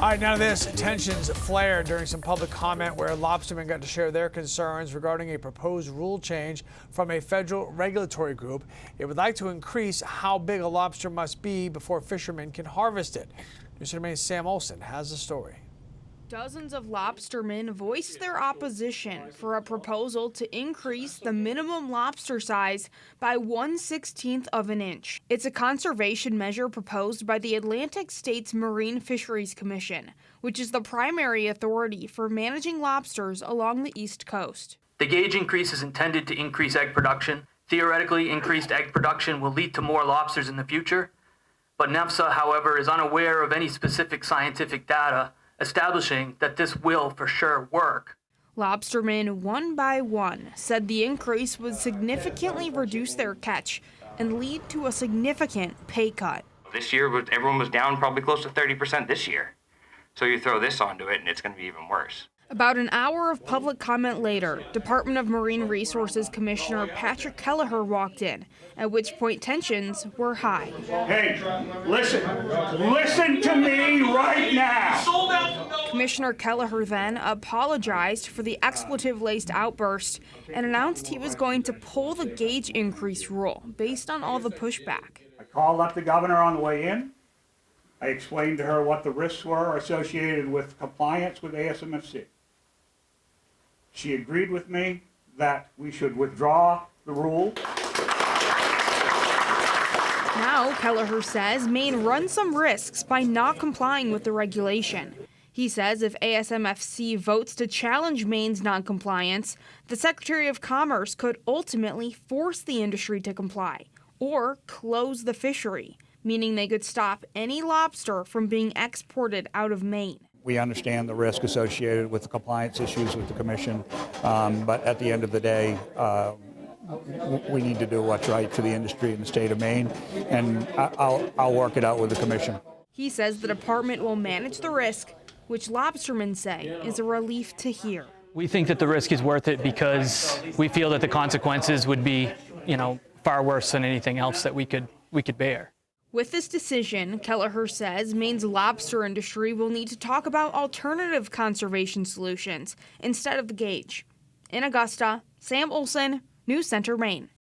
All right, now this. Tensions flared during some public comment where lobstermen got to share their concerns regarding a proposed rule change from a federal regulatory group. It would like to increase how big a lobster must be before fishermen can harvest it. News Center Maine's Sam Olson has the story. Dozens of lobstermen voiced their opposition for a proposal to increase the minimum lobster size by 1/16 of an inch. It's a conservation measure proposed by the Atlantic States Marine Fisheries Commission, which is the primary authority for managing lobsters along the East Coast. The gauge increase is intended to increase egg production. Theoretically, increased egg production will lead to more lobsters in the future, but NEFSA, however, is unaware of any specific scientific data establishing that this will for sure work. Lobstermen, one by one, said the increase would significantly reduce their catch and lead to a significant pay cut. This year, everyone was down probably close to 30% this year. So you throw this onto it and it's going to be even worse. About an hour of public comment later, Department of Marine Resources Commissioner Patrick Kelleher walked in, at which point tensions were high. Hey, listen to me right now. Commissioner Kelleher then apologized for the expletive-laced outburst and announced he was going to pull the gauge increase rule based on all the pushback. I called up the governor on the way in. I explained to her what the risks were associated with compliance with ASMFC. She agreed with me that we should withdraw the rule. Now, Kelleher says Maine runs some risks by not complying with the regulation. He says if ASMFC votes to challenge Maine's noncompliance, the Secretary of Commerce could ultimately force the industry to comply or close the fishery, meaning they could stop any lobster from being exported out of Maine. We understand the risk associated with the compliance issues with the commission, but at the end of the day, we need to do what's right for the industry in the state of Maine, and I'll work it out with the commission. He says the department will manage the risk, which lobstermen say is a relief to hear. We think that the risk is worth it because we feel that the consequences would be, far worse than anything else that we could bear. With this decision, Kelleher says Maine's lobster industry will need to talk about alternative conservation solutions instead of the gauge. In Augusta, Sam Olson, News Center, Maine.